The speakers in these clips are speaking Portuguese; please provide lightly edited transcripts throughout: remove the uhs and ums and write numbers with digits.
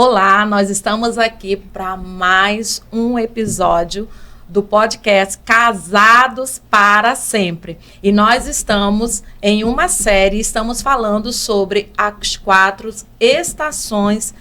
Olá, nós estamos aqui para mais um episódio do podcast Casados para Sempre. E nós estamos em uma série, estamos falando sobre as 4 estações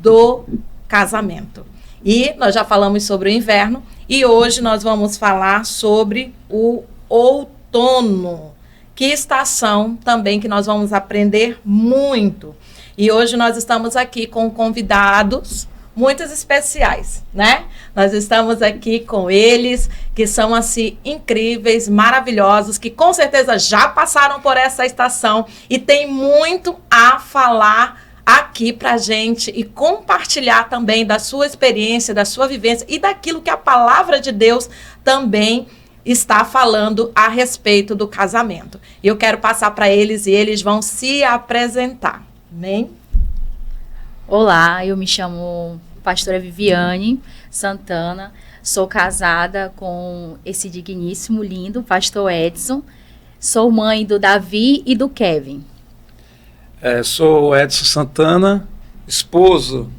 do casamento. E nós já falamos sobre o inverno e hoje nós vamos falar sobre o outono. Que estação também que nós vamos aprender muito. E hoje nós estamos aqui com convidados muito especiais, né? Nós estamos aqui com eles, que são assim incríveis, maravilhosos, que com certeza já passaram por essa estação e tem muito a falar aqui pra gente e compartilhar também da sua experiência, da sua vivência e daquilo que a palavra de Deus também está falando a respeito do casamento. E eu quero passar para eles e eles vão se apresentar. Amém? Olá, eu me chamo pastora Viviane Santana, sou casada com esse digníssimo, lindo pastor Edson, sou mãe do Davi e do Kevin. Sou Edson Santana, esposo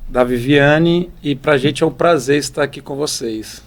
da Viviane, e para a gente é um prazer estar aqui com vocês.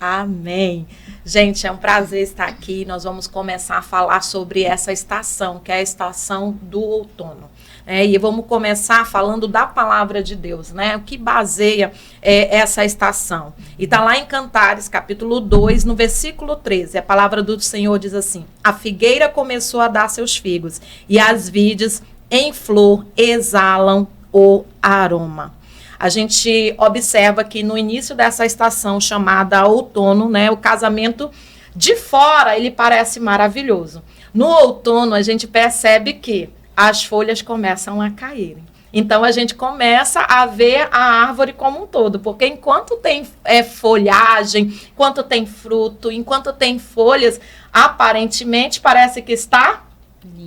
Amém. Gente, é um prazer estar aqui. Nós vamos começar a falar sobre essa estação, que é a estação do outono. E vamos começar falando da palavra de Deus, né? O que baseia essa estação. E está lá em Cantares, capítulo 2, no versículo 13. A palavra do Senhor diz assim: a figueira começou a dar seus figos, e as vides em flor exalam o aroma. A gente observa que no início dessa estação chamada outono, né, o casamento de fora, ele parece maravilhoso. No outono, a gente percebe que as folhas começam a caírem. Então, a gente começa a ver a árvore como um todo, porque enquanto tem folhagem, enquanto tem fruto, enquanto tem folhas, aparentemente parece que está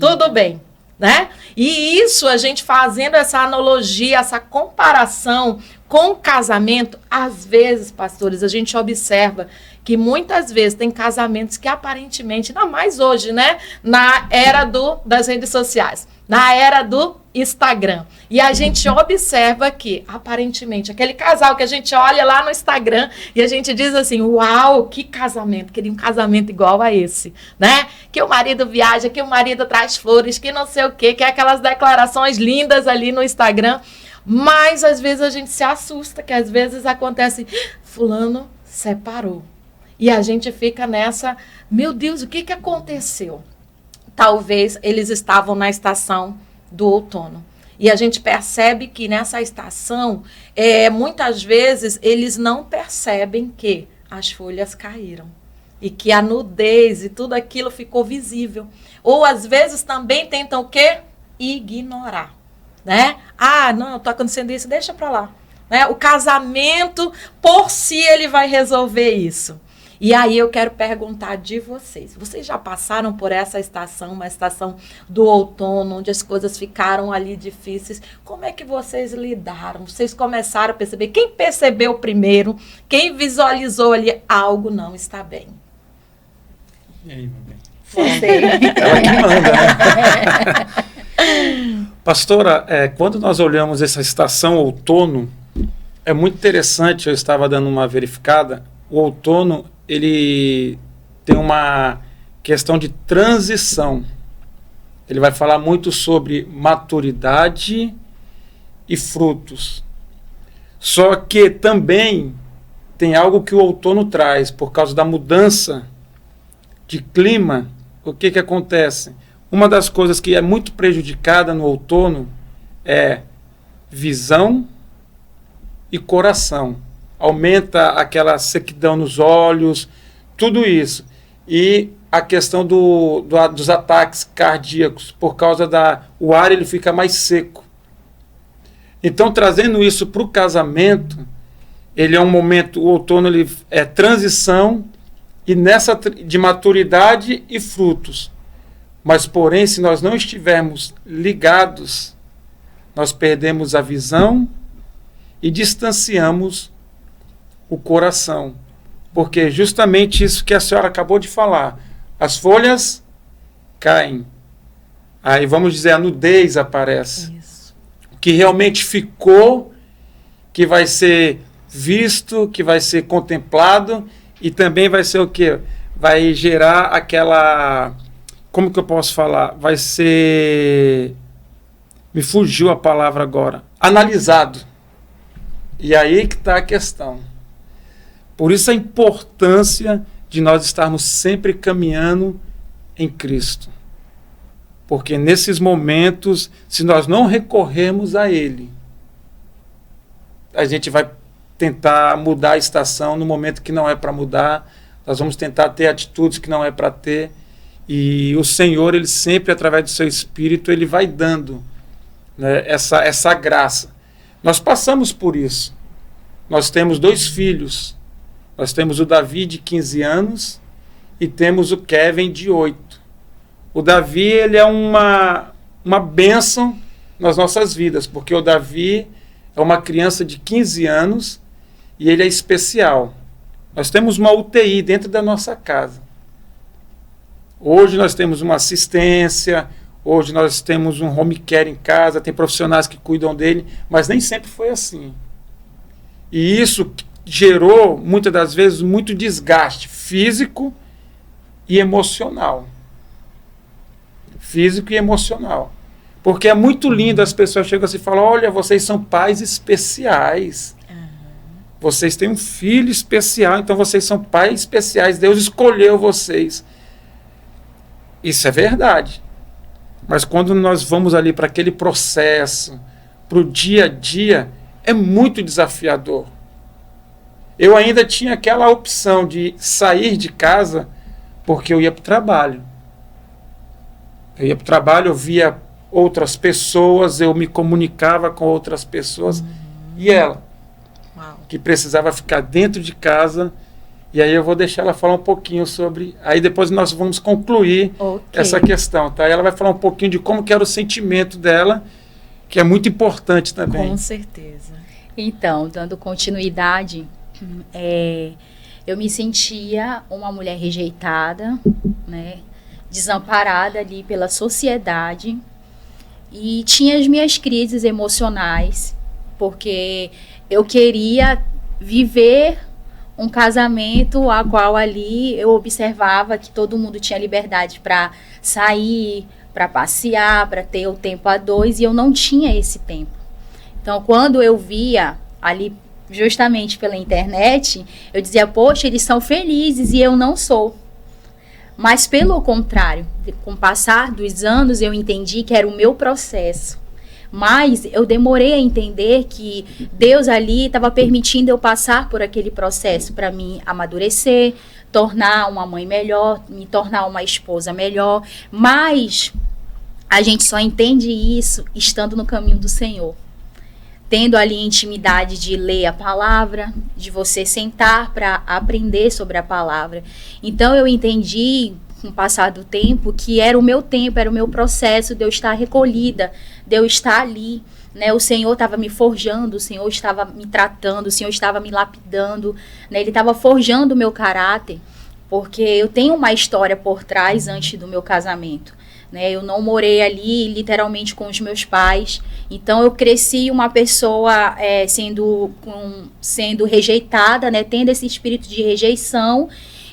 tudo bem. Né? E isso, a gente fazendo essa analogia, essa comparação com o casamento, às vezes, pastores, a gente observa que muitas vezes tem casamentos que aparentemente, ainda mais hoje, né? Na era das redes sociais, na era do Instagram. E a gente observa que, aparentemente, aquele casal que a gente olha lá no Instagram e a gente diz assim, uau, que casamento, queria um casamento igual a esse, né? Que o marido viaja, que o marido traz flores, que não sei o quê, que é aquelas declarações lindas ali no Instagram. Mas, às vezes, a gente se assusta, que às vezes acontece, fulano separou. E a gente fica nessa, meu Deus, o que aconteceu? Talvez eles estavam na estação do outono. E a gente percebe que nessa estação, muitas vezes, eles não percebem que as folhas caíram. E que a nudez e tudo aquilo ficou visível. Ou, às vezes, também tentam o quê? Ignorar. Né? Ah, não, está acontecendo isso, deixa para lá. Né? O casamento, por si, ele vai resolver isso. E aí eu quero perguntar de vocês. Vocês já passaram por essa estação, uma estação do outono, onde as coisas ficaram ali difíceis? Como é que vocês lidaram? Vocês começaram a perceber? Quem percebeu primeiro? Quem visualizou ali algo não está bem? E aí, meu bem? Você. Ela que manda, né? Pastora, quando nós olhamos essa estação outono, é muito interessante, eu estava dando uma verificada, o outono, ele tem uma questão de transição. Ele vai falar muito sobre maturidade e frutos. Só que também tem algo que o outono traz, por causa da mudança de clima. O que acontece? Uma das coisas que é muito prejudicada no outono é visão e coração. Aumenta aquela sequidão nos olhos, tudo isso. E a questão dos ataques cardíacos, por causa o ar ele fica mais seco. Então, trazendo isso para o casamento, ele é um momento, o outono ele é transição e nessa de maturidade e frutos. Mas, porém, se nós não estivermos ligados, nós perdemos a visão e distanciamos o coração. Porque justamente isso que a senhora acabou de falar. As folhas caem. Aí, vamos dizer, a nudez aparece. Isso. o que realmente ficou, que vai ser visto, que vai ser contemplado, e também vai ser o quê? Vai gerar aquela... Como que eu posso falar? Vai ser... Me fugiu a palavra agora. Analisado. E aí que está a questão. Por isso a importância de nós estarmos sempre caminhando em Cristo. Porque nesses momentos, se nós não recorrermos a Ele, a gente vai tentar mudar a estação no momento que não é para mudar, nós vamos tentar ter atitudes que não é para ter, e o Senhor, Ele sempre, através do seu Espírito, Ele vai dando, né, essa graça. Nós passamos por isso. Nós temos 2 filhos. Nós temos o Davi, de 15 anos, e temos o Kevin, de 8. O Davi, ele é uma bênção nas nossas vidas, porque o Davi é uma criança de 15 anos e ele é especial. Nós temos uma UTI dentro da nossa casa. Hoje nós temos uma assistência, hoje nós temos um home care em casa, tem profissionais que cuidam dele, mas nem sempre foi assim. E isso gerou, muitas das vezes, muito desgaste físico e emocional. Físico e emocional. Porque é muito lindo, as pessoas chegam assim e falam, olha, vocês são pais especiais. Vocês têm um filho especial, então vocês são pais especiais. Deus escolheu vocês. Isso é verdade. Mas quando nós vamos ali para aquele processo, para o dia a dia, é muito desafiador. Eu ainda tinha aquela opção de sair de casa porque eu ia para o trabalho. Eu ia para o trabalho, eu via outras pessoas, eu me comunicava com outras pessoas. E ela, que precisava ficar dentro de casa, e aí eu vou deixar ela falar um pouquinho sobre... Aí depois nós vamos concluir essa questão, tá? Ela vai falar um pouquinho de como que era o sentimento dela, que é muito importante também. Com certeza. Então, dando continuidade, eu me sentia uma mulher rejeitada, né? Desamparada ali pela sociedade, e tinha as minhas crises emocionais, porque eu queria viver um casamento a qual ali eu observava que todo mundo tinha liberdade para sair, para passear, para ter o tempo a dois, e eu não tinha esse tempo. Então, quando eu via ali, justamente pela internet, eu dizia, poxa, eles são felizes e eu não sou. Mas, pelo contrário, com o passar dos anos, eu entendi que era o meu processo. Mas eu demorei a entender que Deus ali estava permitindo eu passar por aquele processo para me amadurecer, tornar uma mãe melhor, me tornar uma esposa melhor. Mas a gente só entende isso estando no caminho do Senhor. Tendo ali intimidade de ler a palavra, de você sentar para aprender sobre a palavra. Então eu entendi, com o passar do tempo, que era o meu tempo, era o meu processo de eu estar recolhida, de eu estar ali, né? O Senhor estava me forjando, o Senhor estava me tratando, o Senhor estava me lapidando, né? Ele estava forjando o meu caráter, porque eu tenho uma história por trás antes do meu casamento. Eu não morei ali literalmente com os meus pais, então eu cresci uma pessoa sendo rejeitada, né, tendo esse espírito de rejeição,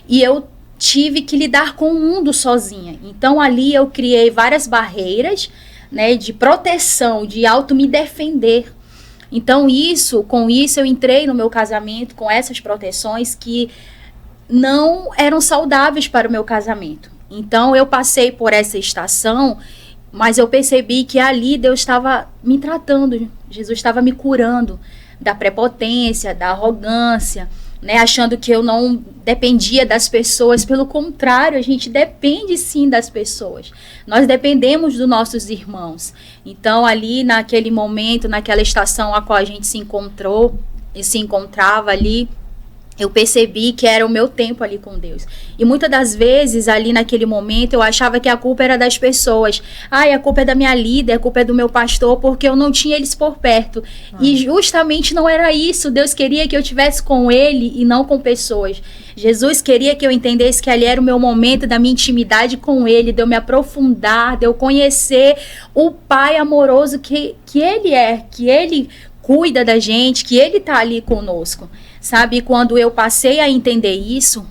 e eu tive que lidar com o mundo sozinha. Então ali eu criei várias barreiras, né, de proteção, de auto me defender. Então com isso eu entrei no meu casamento com essas proteções que não eram saudáveis para o meu casamento. Então, eu passei por essa estação, mas eu percebi que ali Deus estava me tratando, Jesus estava me curando da prepotência, da arrogância, né, achando que eu não dependia das pessoas. Pelo contrário, a gente depende sim das pessoas. Nós dependemos dos nossos irmãos. Então, ali naquele momento, naquela estação a qual a gente se encontrava ali, eu percebi que era o meu tempo ali com Deus. E muitas das vezes, ali naquele momento, eu achava que a culpa era das pessoas. Ai, a culpa é da minha líder, a culpa é do meu pastor, porque eu não tinha eles por perto. E justamente não era isso. Deus queria que eu estivesse com ele e não com pessoas. Jesus queria que eu entendesse que ali era o meu momento da minha intimidade com ele, de eu me aprofundar, de eu conhecer o Pai amoroso que ele é, que ele cuida da gente, que ele está ali conosco. Sabe, quando eu passei a entender isso,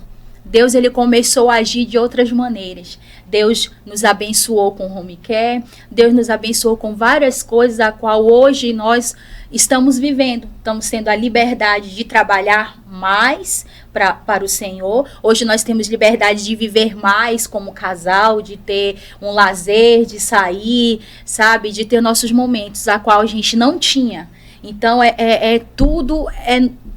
Deus ele começou a agir de outras maneiras. Deus nos abençoou com home care, Deus nos abençoou com várias coisas a qual hoje nós estamos vivendo. Estamos tendo a liberdade de trabalhar mais para o Senhor. Hoje nós temos liberdade de viver mais como casal, de ter um lazer, de sair, sabe, de ter nossos momentos a qual a gente não tinha. Então, tudo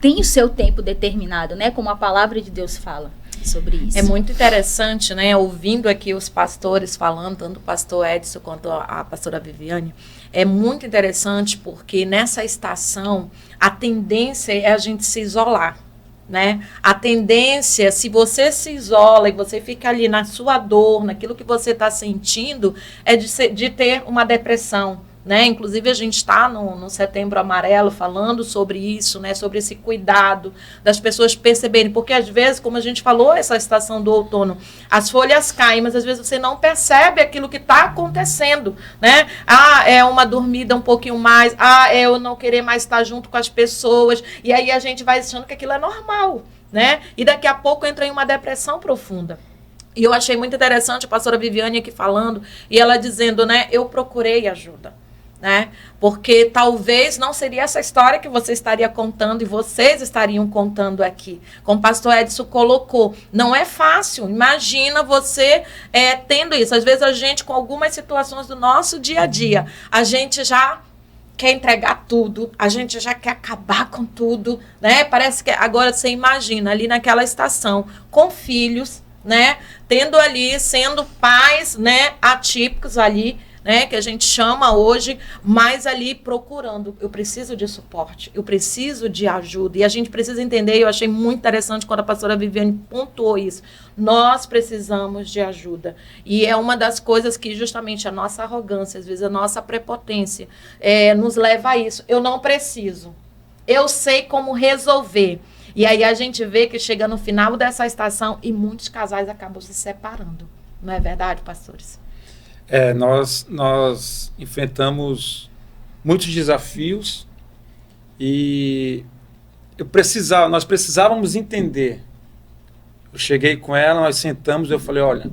tem o seu tempo determinado, né? Como a palavra de Deus fala sobre isso. É muito interessante, né? Ouvindo aqui os pastores falando, tanto o pastor Edson quanto a pastora Viviane, é muito interessante porque nessa estação a tendência é a gente se isolar, né? A tendência, se você se isola e você fica ali na sua dor, naquilo que você está sentindo, é de ter uma depressão. Né? Inclusive a gente está no Setembro Amarelo falando sobre isso, né? Sobre esse cuidado das pessoas perceberem, porque às vezes, como a gente falou, essa estação do outono, as folhas caem, mas às vezes você não percebe aquilo que está acontecendo, né? É uma dormida um pouquinho mais, é eu não querer mais estar junto com as pessoas, e aí a gente vai achando que aquilo é normal, né? E daqui a pouco entra em uma depressão profunda. E eu achei muito interessante a pastora Viviane aqui falando, e ela dizendo, né? Eu procurei ajuda. Né? Porque talvez não seria essa história que você estaria contando e vocês estariam contando aqui. Como o pastor Edson colocou, não é fácil. Imagina você tendo isso. Às vezes a gente, com algumas situações do nosso dia a dia, a gente já quer entregar tudo, a gente já quer acabar com tudo, né? Parece que agora você imagina ali naquela estação, com filhos, né? Tendo ali, sendo pais, né? Atípicos ali, né, que a gente chama hoje, mas ali procurando, eu preciso de suporte, eu preciso de ajuda, e a gente precisa entender, eu achei muito interessante quando a pastora Viviane pontuou isso, nós precisamos de ajuda, e é uma das coisas que justamente a nossa arrogância, às vezes a nossa prepotência, nos leva a isso, eu não preciso, eu sei como resolver, e aí a gente vê que chega no final dessa estação e muitos casais acabam se separando, não é verdade, pastores? Nós enfrentamos muitos desafios e nós precisávamos entender. Eu cheguei com ela, nós sentamos, eu falei, olha,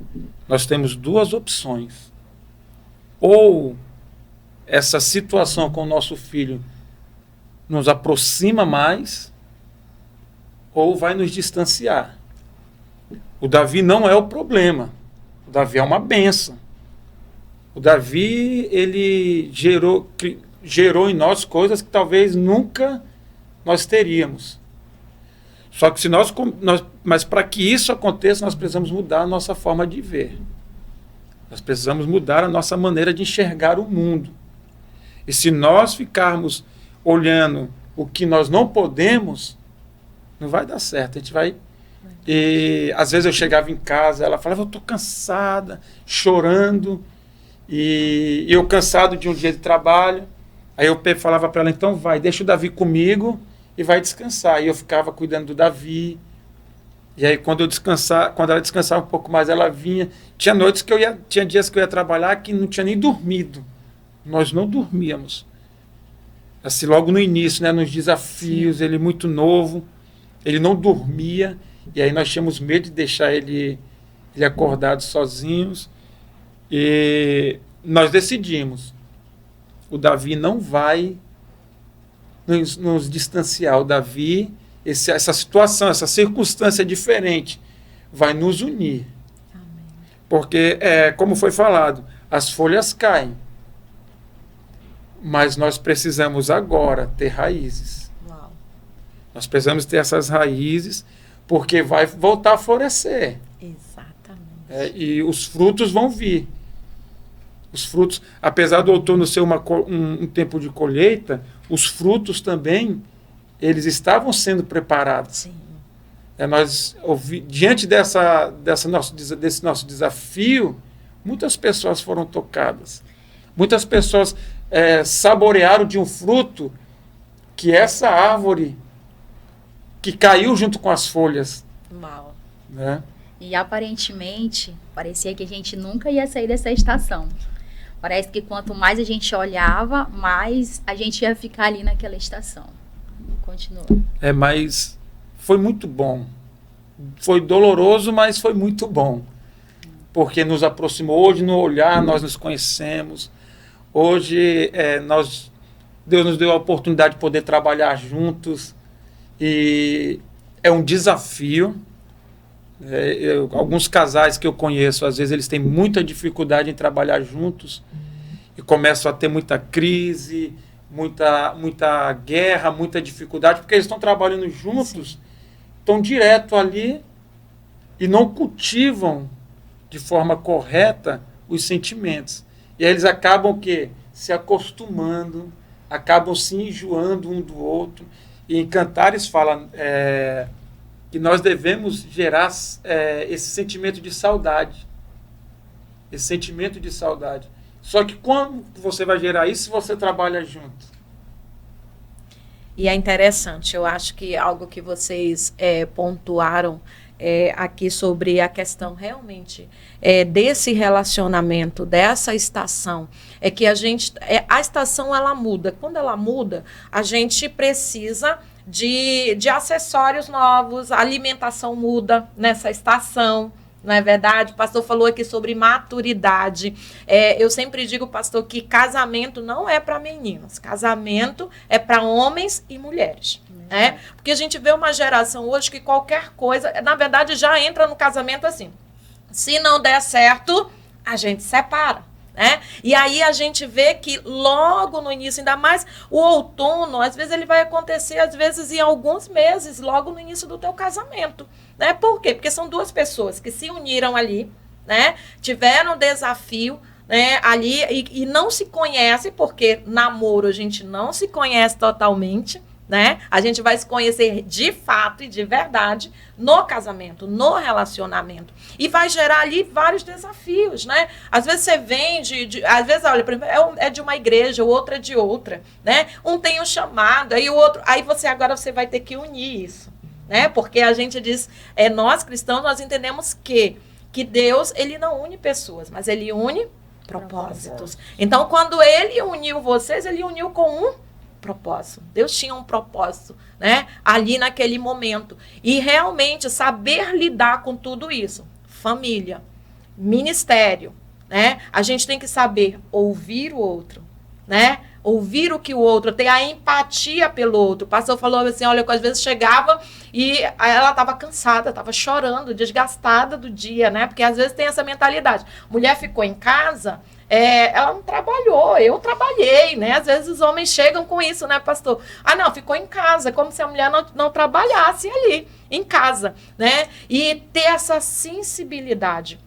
nós temos duas opções. Ou essa situação com o nosso filho nos aproxima mais, ou vai nos distanciar. O Davi não é o problema, o Davi é uma bênção. O Davi, ele gerou em nós coisas que talvez nunca nós teríamos. Só que mas para que isso aconteça, nós precisamos mudar a nossa forma de ver. Nós precisamos mudar a nossa maneira de enxergar o mundo. E se nós ficarmos olhando o que nós não podemos, não vai dar certo. A gente vai... E às vezes eu chegava em casa, ela falava, eu estou cansada, chorando. E eu cansado de um dia de trabalho, aí eu falava para ela, então deixa o Davi comigo e vai descansar. E eu ficava cuidando do Davi. E aí quando ela descansava um pouco mais, ela vinha. Tinha noites tinha dias que eu ia trabalhar que não tinha nem dormido. Nós não dormíamos. Assim, logo no início, né, nos desafios, ele muito novo, ele não dormia. E aí nós tínhamos medo de deixar ele acordado sozinhos. E nós decidimos, o Davi não vai nos distanciar, o Davi, essa situação, essa circunstância diferente, vai nos unir. Amém. Porque, como foi falado, as folhas caem, mas nós precisamos agora ter raízes. Uau. Nós precisamos ter essas raízes, porque vai voltar a florescer. Exatamente. E os frutos vão vir. Os frutos, apesar do outono ser um tempo de colheita, os frutos também, eles estavam sendo preparados. Sim. Diante desse nosso desafio, muitas pessoas foram tocadas. Muitas pessoas saborearam de um fruto que essa árvore que caiu junto com as folhas. Uau. Né? E aparentemente, parecia que a gente nunca ia sair dessa estação. Parece que quanto mais a gente olhava, mais a gente ia ficar ali naquela estação. Continua. Mas foi muito bom. Foi doloroso, mas foi muito bom. Porque nos aproximou. Hoje, no olhar, nós nos conhecemos. Hoje, Deus nos deu a oportunidade de poder trabalhar juntos. E é um desafio. Alguns casais que eu conheço, às vezes, eles têm muita dificuldade em trabalhar juntos. E começam a ter muita crise, muita guerra, muita dificuldade, porque eles estão trabalhando juntos, estão direto ali e não cultivam de forma correta os sentimentos. E aí eles acabam se acostumando, acabam se enjoando um do outro. E em Cantares fala que nós devemos gerar esse sentimento de saudade. Esse sentimento de saudade. Só que como você vai gerar isso se você trabalha junto? E é interessante, eu acho que algo que vocês pontuaram aqui sobre a questão realmente desse relacionamento, dessa estação, é que a estação ela muda. Quando ela muda, a gente precisa de acessórios novos, a alimentação muda nessa estação. Não é verdade? O pastor falou aqui sobre maturidade. Eu sempre digo, pastor, que casamento não é para meninos. Casamento é para homens e mulheres. Né? Porque a gente vê uma geração hoje que qualquer coisa, na verdade, já entra no casamento assim. Se não der certo, a gente separa. Né? E aí a gente vê que logo no início, ainda mais o outono, às vezes ele vai acontecer, às vezes em alguns meses, logo no início do teu casamento. Né? Por quê? Porque são duas pessoas que se uniram ali, né? Tiveram um desafio, né? Ali e não se conhecem, porque namoro a gente não se conhece totalmente. Né? A gente vai se conhecer de fato e de verdade no casamento, no relacionamento. E vai gerar ali vários desafios, né? Às vezes você vem às vezes, olha, é de uma igreja, o outro é de outra, né? Um tem um chamado, aí o outro, agora você vai ter que unir isso, né? Porque a gente diz, nós cristãos, nós entendemos que Deus, ele não une pessoas, mas ele une propósitos. Então, quando ele uniu vocês, ele uniu com um propósito. Deus tinha um propósito, né? Ali naquele momento. E realmente saber lidar com tudo isso. Família, ministério, né? A gente tem que saber ouvir o outro, né? Ouvir o que o outro, ter a empatia pelo outro. O pastor falou assim, olha, que às vezes chegava e ela estava cansada, estava chorando, desgastada do dia, né? Porque às vezes tem essa mentalidade. Mulher ficou em casa, ela não trabalhou, eu trabalhei, né? Às vezes os homens chegam com isso, né, pastor? Ah, não, ficou em casa, como se a mulher não trabalhasse ali, em casa, né? E ter essa sensibilidade.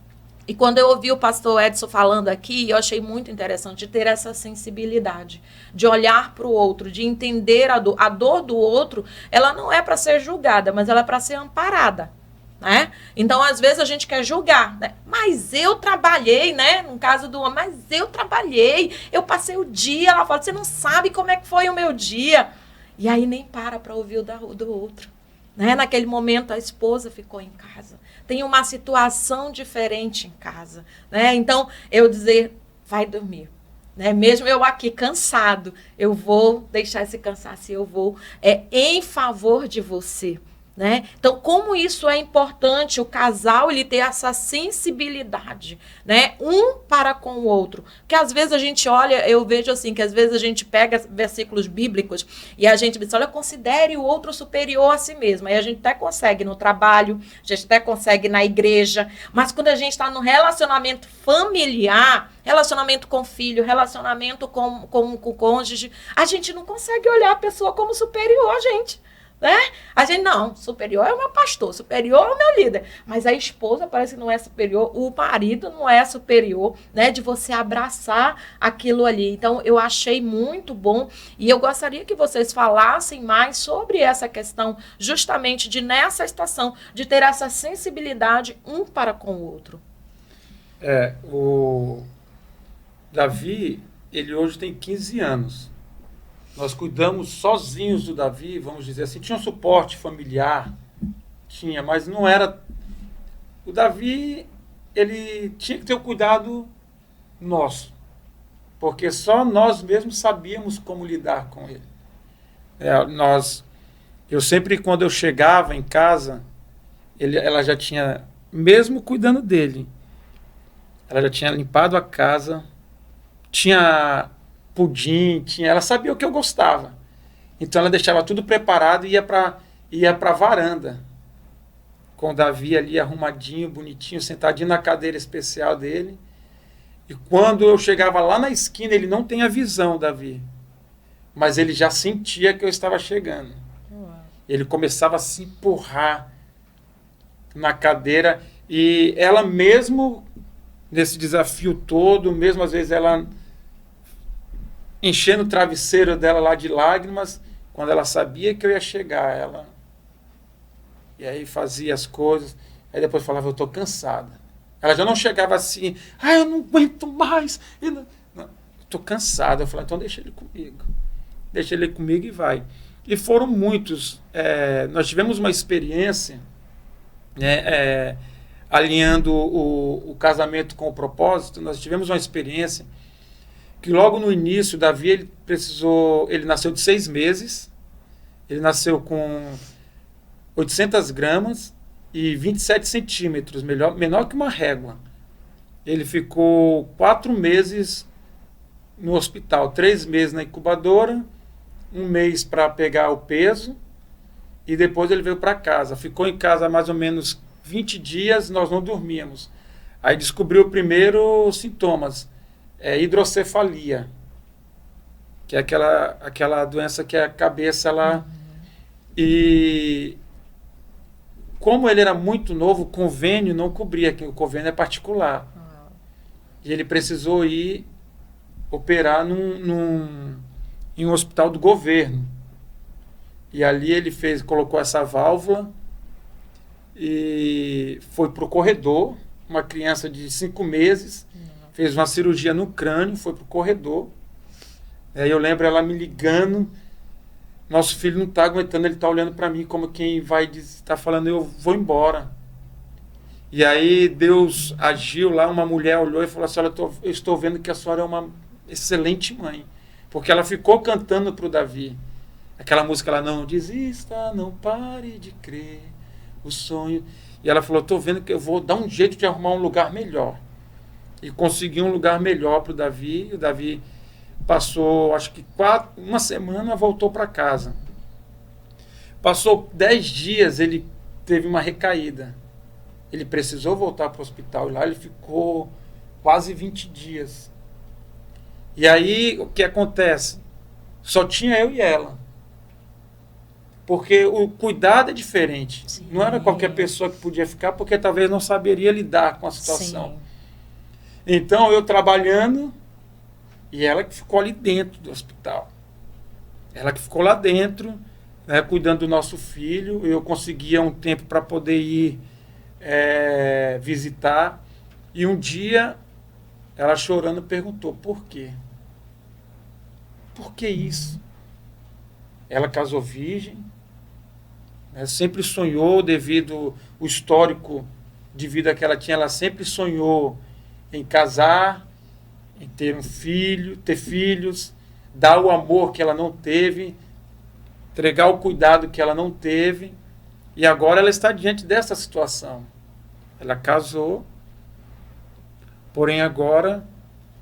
E quando eu ouvi o pastor Edson falando aqui, eu achei muito interessante de ter essa sensibilidade, de olhar para o outro, de entender a dor do outro, ela não é para ser julgada, mas ela é para ser amparada. Né? Então, às vezes, a gente quer julgar, né? Mas eu trabalhei, né? No caso do homem, mas eu trabalhei, eu passei o dia. Ela fala, você não sabe como é que foi o meu dia. E aí nem para ouvir o do outro. Né? Naquele momento, a esposa ficou em casa. Tem uma situação diferente em casa. Né? Então, eu dizer, vai dormir. Né? Mesmo eu aqui cansado, eu vou deixar esse cansaço, eu vou em favor de você. Né? Então, como isso é importante, o casal ele ter essa sensibilidade, né? Um para com o outro. Porque às vezes a gente olha, eu vejo assim, que às vezes a gente pega versículos bíblicos e a gente diz, olha, considere o outro superior a si mesmo. Aí a gente até consegue no trabalho, a gente até consegue na igreja, mas quando a gente está no relacionamento familiar, relacionamento com filho, relacionamento com o cônjuge, a gente não consegue olhar a pessoa como superior a gente. né? A gente, não, superior é o meu pastor, superior é o meu líder. Mas a esposa parece que não é superior, o marido não é superior, né? De você abraçar aquilo ali. Então, eu achei muito bom e eu gostaria que vocês falassem mais sobre essa questão, justamente de nessa estação, de ter essa sensibilidade um para com o outro. O Davi, ele hoje tem 15 anos. Nós cuidamos sozinhos do Davi, vamos dizer assim. Tinha um suporte familiar, tinha, mas não era... O Davi, ele tinha que ter o cuidado nosso, porque só nós mesmos sabíamos como lidar com ele. Eu sempre, quando eu chegava em casa, ela já tinha, mesmo cuidando dele, ela já tinha limpado a casa, tinha pudim, ela sabia o que eu gostava. Então ela deixava tudo preparado e ia para a varanda, com o Davi ali arrumadinho, bonitinho, sentadinho na cadeira especial dele. E quando eu chegava lá na esquina, ele não tem a visão, Davi, mas ele já sentia que eu estava chegando. Ele começava a se empurrar na cadeira e ela mesmo, nesse desafio todo, mesmo às vezes ela enchendo o travesseiro dela lá de lágrimas, quando ela sabia que eu ia chegar, ela... E aí fazia as coisas, aí depois falava, eu estou cansada. Ela já não chegava assim, eu não aguento mais. Não, estou cansada. Eu falei, então deixa ele comigo. Deixa ele comigo e vai. E foram muitos. Nós tivemos uma experiência, né, alinhando o casamento com o propósito. Nós tivemos uma experiência que logo no início, Davi, ele nasceu de 6 meses, ele nasceu com 800 gramas e 27 centímetros, menor que uma régua. Ele ficou 4 meses no hospital, 3 meses na incubadora, 1 mês para pegar o peso, e depois ele veio para casa. Ficou em casa mais ou menos 20 dias, nós não dormíamos. Aí descobriu o primeiro sintomas, hidrocefalia, que é aquela doença que a cabeça, ela... E como ele era muito novo, o convênio não cobria, que o convênio é particular. E ele precisou ir operar em um hospital do governo. E ali ele colocou essa válvula e foi para o corredor, uma criança de 5 meses, fez uma cirurgia no crânio, foi para o corredor. Aí eu lembro ela me ligando, nosso filho não está aguentando, ele está olhando para mim como quem vai está falando, eu vou embora. E aí Deus agiu lá, uma mulher olhou e falou assim, olha, eu estou vendo que a senhora é uma excelente mãe. Porque ela ficou cantando para o Davi. Aquela música lá, não desista, não pare de crer, o sonho. E ela falou, estou vendo que eu vou dar um jeito de arrumar um lugar melhor. E consegui um lugar melhor para o Davi. O Davi passou, acho que uma semana, voltou para casa. Passou 10 dias, ele teve uma recaída. Ele precisou voltar para o hospital. E lá ele ficou quase 20 dias. E aí, o que acontece? Só tinha eu e ela. Porque o cuidado é diferente. Sim. Não era qualquer pessoa que podia ficar, porque talvez não saberia lidar com a situação. Sim. Então, eu trabalhando, e ela que ficou ali dentro do hospital. Ela que ficou lá dentro, né, cuidando do nosso filho. Eu conseguia um tempo para poder ir visitar. E um dia, ela chorando perguntou, por quê? Por que isso? Ela casou virgem, né, sempre sonhou, devido ao histórico de vida que ela tinha, ela sempre sonhou em casar, em ter um filho, ter filhos, dar o amor que ela não teve, entregar o cuidado que ela não teve, e agora ela está diante dessa situação. Ela casou, porém agora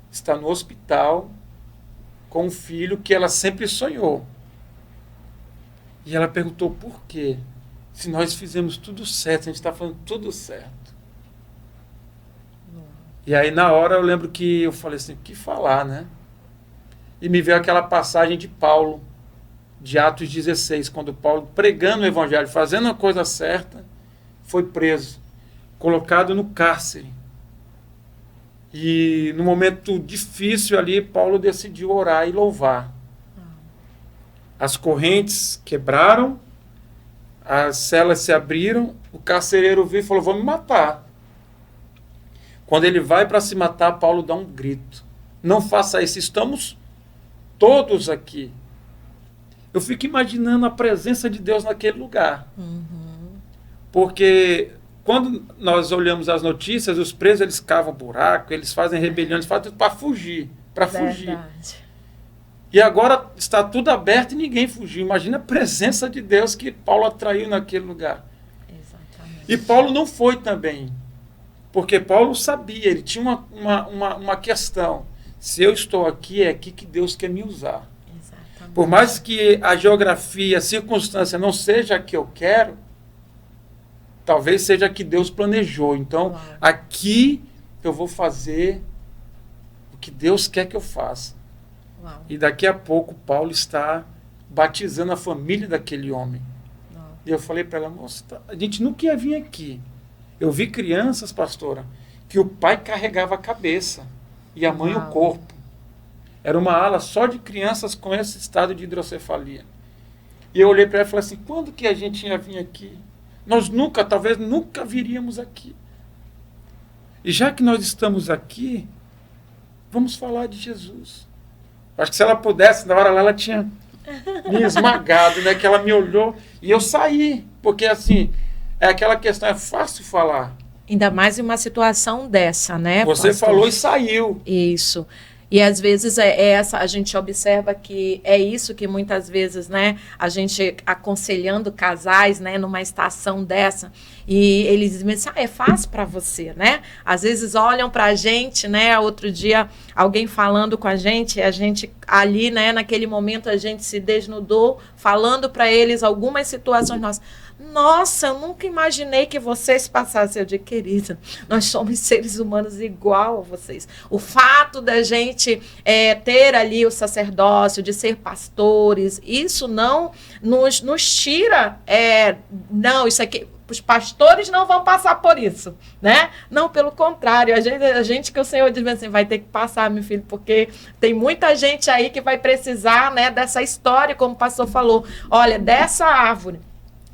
está no hospital com um filho que ela sempre sonhou. E ela perguntou por quê? Se nós fizemos tudo certo, a gente está fazendo tudo certo. E aí na hora eu lembro que eu falei assim, o que falar, né? E me veio aquela passagem de Paulo, de Atos 16, quando Paulo, pregando o evangelho, fazendo a coisa certa, foi preso, colocado no cárcere. E no momento difícil ali, Paulo decidiu orar e louvar. As correntes quebraram, as celas se abriram, o carcereiro viu e falou, vou me matar. Quando ele vai para se matar, Paulo dá um grito. Não faça isso, estamos todos aqui. Eu fico imaginando a presença de Deus naquele lugar. Porque quando nós olhamos as notícias, os presos, eles cavam buraco, eles fazem rebelião, eles fazem tudo para fugir, E agora está tudo aberto e ninguém fugiu. Imagina a presença de Deus que Paulo atraiu naquele lugar. Exatamente. E Paulo não foi também. Porque Paulo sabia, ele tinha uma questão. Se eu estou aqui, é aqui que Deus quer me usar. Exatamente. Por mais que a geografia, a circunstância não seja a que eu quero, talvez seja a que Deus planejou. Então, aqui eu vou fazer o que Deus quer que eu faça. E daqui a pouco Paulo está batizando a família daquele homem. E eu falei para ela, moça, a gente nunca ia vir aqui. Eu vi crianças, pastora, que o pai carregava a cabeça e a mãe o corpo. Era uma ala só de crianças com esse estado de hidrocefalia. E eu olhei para ela e falei assim, quando que a gente ia vir aqui? Nós talvez nunca viríamos aqui. E já que nós estamos aqui, vamos falar de Jesus. Acho que se ela pudesse, na hora lá, ela tinha me esmagado, né? Que ela me olhou e eu saí. Porque, assim, é aquela questão, é fácil falar. Ainda mais em uma situação dessa, né? Você falou e saiu. Isso. E às vezes a gente observa que é isso que muitas vezes, né, a gente aconselhando casais, né, numa estação dessa, e eles dizem assim, é fácil para você, né? Às vezes olham para a gente, né, outro dia alguém falando com a gente ali, né, naquele momento a gente se desnudou, falando para eles algumas situações nossas. Nossa, eu nunca imaginei que vocês passassem. Eu digo, querida, nós somos seres humanos igual a vocês. O fato da gente ter ali o sacerdócio, de ser pastores, isso não nos tira, não, isso aqui, os pastores não vão passar por isso, né? Não, pelo contrário, a gente que o Senhor diz assim, vai ter que passar, meu filho, porque tem muita gente aí que vai precisar, né, dessa história, como o pastor falou, olha, dessa árvore,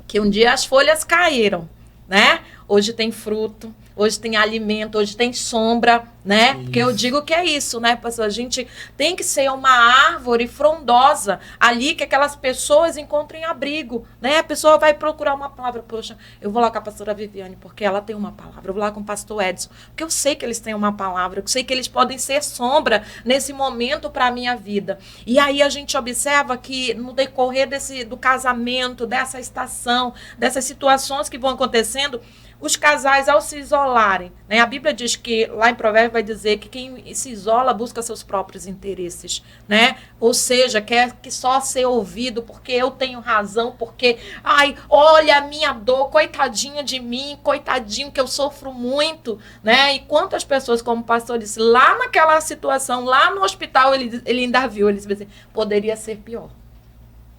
que um dia as folhas caíram, né? Hoje tem fruto, hoje tem alimento, hoje tem sombra, né? Isso. Porque eu digo que é isso, né, pastor? A gente tem que ser uma árvore frondosa ali, que aquelas pessoas encontrem abrigo, né? A pessoa vai procurar uma palavra, poxa, eu vou lá com a pastora Viviane, porque ela tem uma palavra, eu vou lá com o pastor Edson, porque eu sei que eles têm uma palavra, eu sei que eles podem ser sombra nesse momento para a minha vida. E aí a gente observa que no decorrer do casamento, dessa estação, dessas situações que vão acontecendo, os casais, ao se isolarem, né? A Bíblia diz que, lá em Provérbios, vai dizer que quem se isola busca seus próprios interesses, né? Ou seja, quer que só ser ouvido porque eu tenho razão, porque, ai, olha a minha dor, coitadinho de mim, coitadinho que eu sofro muito, né? E quantas pessoas, como o pastor disse, lá naquela situação, lá no hospital, ele ainda viu, ele disse assim, poderia ser pior.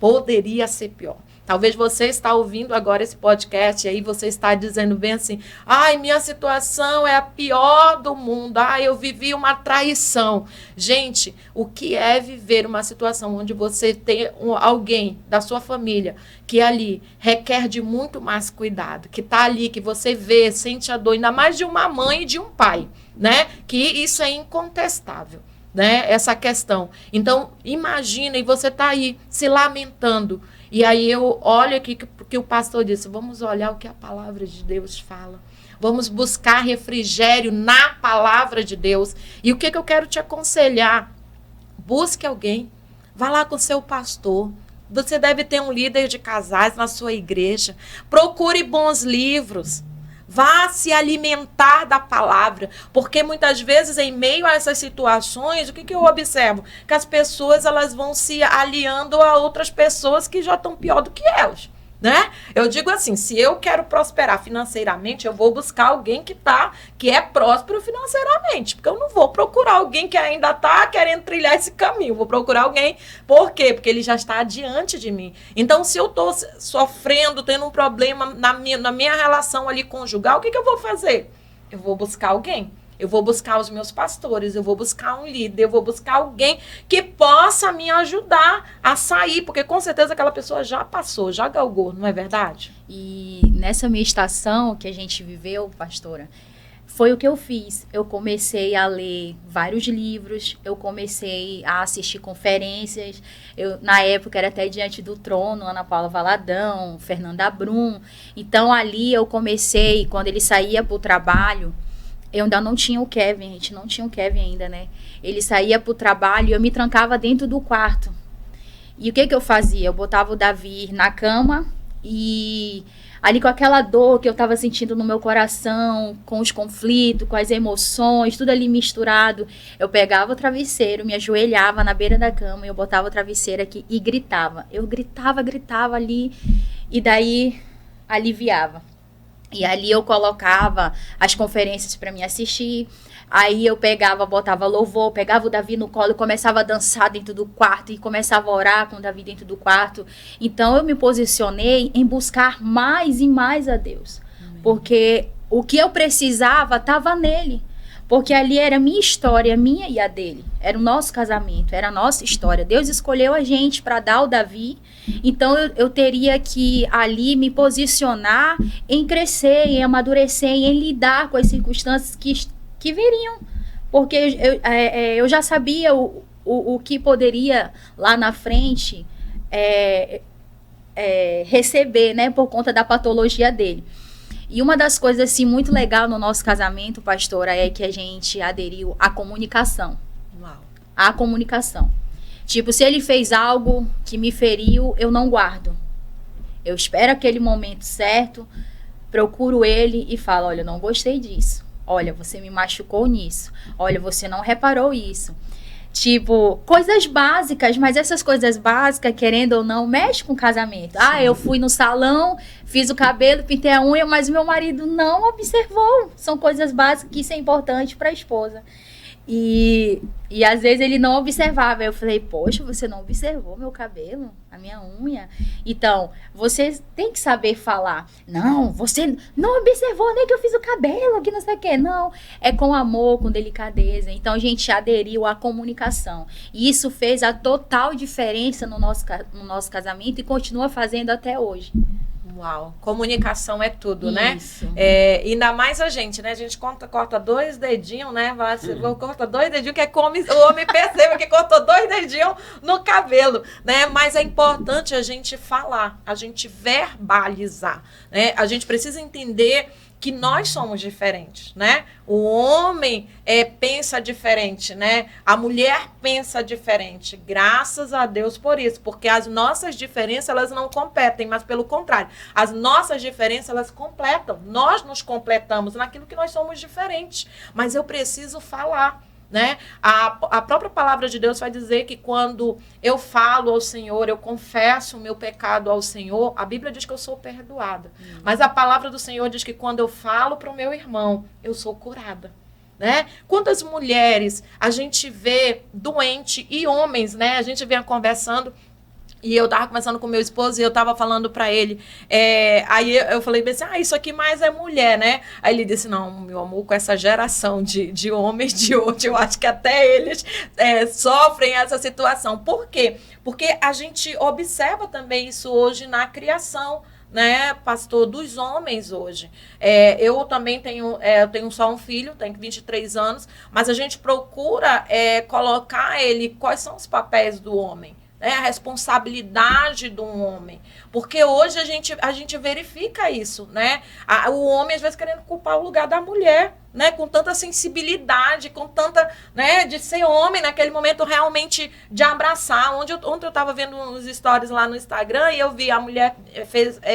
Poderia ser pior. Talvez você está ouvindo agora esse podcast e aí você está dizendo bem assim, ai, minha situação é a pior do mundo, ai, eu vivi uma traição. Gente, o que é viver uma situação onde você tem alguém da sua família que ali requer de muito mais cuidado, que está ali, que você vê, sente a dor, ainda mais de uma mãe e de um pai, né? Que isso é incontestável. Né, essa questão. Então, imagina, e você está aí se lamentando. E aí eu olho aqui que o pastor disse, vamos olhar o que a palavra de Deus fala. Vamos buscar refrigério na palavra de Deus. E o que eu quero te aconselhar? Busque alguém. Vá lá com o seu pastor. Você deve ter um líder de casais na sua igreja. Procure bons livros. Vá se alimentar da palavra, porque muitas vezes em meio a essas situações, o que eu observo? Que as pessoas elas vão se aliando a outras pessoas que já estão pior do que elas, né? Eu digo assim, se eu quero prosperar financeiramente, eu vou buscar alguém que é próspero financeiramente, porque eu não vou procurar alguém que ainda está querendo trilhar esse caminho, eu vou procurar alguém, por quê? Porque ele já está adiante de mim. Então, se eu estou sofrendo, tendo um problema na minha relação ali conjugal, o que eu vou fazer? Eu vou buscar alguém. Eu vou buscar os meus pastores, eu vou buscar um líder, eu vou buscar alguém que possa me ajudar a sair, porque com certeza aquela pessoa já passou, já galgou, não é verdade? E nessa minha estação que a gente viveu, pastora, foi o que eu fiz. Eu comecei a ler vários livros, eu comecei a assistir conferências. Na época era até Diante do Trono, Ana Paula Valadão, Fernanda Brum. Então ali eu comecei, quando ele saía para o trabalho, eu ainda não tinha o Kevin, a gente não tinha o Kevin ainda, né? Ele saía para o trabalho e eu me trancava dentro do quarto. E o que eu fazia? Eu botava o Davi na cama e ali com aquela dor que eu estava sentindo no meu coração, com os conflitos, com as emoções, tudo ali misturado, eu pegava o travesseiro, me ajoelhava na beira da cama e eu botava o travesseiro aqui e gritava. Eu gritava ali e daí aliviava. E ali eu colocava as conferências para me assistir. Aí eu pegava, botava louvor, pegava o Davi no colo e começava a dançar dentro do quarto e começava a orar com o Davi dentro do quarto. Então eu me posicionei em buscar mais e mais a Deus. Amém. Porque o que eu precisava estava nele. Porque ali era a minha história, a minha e a dele. Era o nosso casamento, era a nossa história. Deus escolheu a gente para dar o Davi. Então eu teria que ali me posicionar em crescer, em amadurecer, em lidar com as circunstâncias que viriam. Porque eu já sabia o que poderia lá na frente receber, né, por conta da patologia dele. E uma das coisas assim, muito legal no nosso casamento, pastora, é que a gente aderiu à comunicação. Uau. À comunicação. Tipo, se ele fez algo que me feriu, eu não guardo. Eu espero aquele momento certo, procuro ele e falo, olha, eu não gostei disso. Olha, você me machucou nisso. Olha, você não reparou isso. Tipo, coisas básicas, mas essas coisas básicas, querendo ou não, mexe com o casamento. Ah, eu fui no salão, fiz o cabelo, pintei a unha, mas meu marido não observou. São coisas básicas que isso é importante para a esposa. E às vezes ele não observava. Eu falei, poxa, você não observou meu cabelo, a minha unha? Então, você tem que saber falar. Não, você não observou nem que eu fiz o cabelo, que não sei o quê. Não, é com amor, com delicadeza. Então, a gente aderiu à comunicação. E isso fez a total diferença no nosso casamento e continua fazendo até hoje. Uau, comunicação é tudo, Isso. né? Ainda mais a gente, né? A gente corta 2 dedinhos, né? Corta 2 dedinhos, que é como o homem percebe que cortou 2 dedinhos no cabelo, né? Mas é importante a gente falar, a gente verbalizar, né? A gente precisa entender que nós somos diferentes, né? O homem pensa diferente, né? A mulher pensa diferente. Graças a Deus por isso, porque as nossas diferenças, elas não competem, mas pelo contrário, as nossas diferenças, elas completam. Nós nos completamos naquilo que nós somos diferentes. Mas eu preciso falar, né? A própria palavra de Deus vai dizer que quando eu falo ao Senhor, eu confesso o meu pecado ao Senhor, a Bíblia diz que eu sou perdoada. Mas a palavra do Senhor diz que quando eu falo para o meu irmão, eu sou curada. Né? Quantas mulheres a gente vê doente e homens, né? A gente vem conversando. E eu tava conversando com meu esposo e eu tava falando pra ele, aí eu falei assim, isso aqui mais é mulher, né? Aí ele disse, não, meu amor, com essa geração de homens de hoje, eu acho que até eles sofrem essa situação. Por quê? Porque a gente observa também isso hoje na criação, né, pastor, dos homens hoje. Eu também tenho só um filho, tenho 23 anos, mas a gente procura colocar ele, quais são os papéis do homem? A responsabilidade do homem. Porque hoje a gente verifica isso, né? O homem, às vezes, querendo culpar o lugar da mulher, né, com tanta sensibilidade, com tanta, né, de ser homem naquele momento realmente de abraçar. Ontem eu estava vendo uns stories lá no Instagram e eu vi a mulher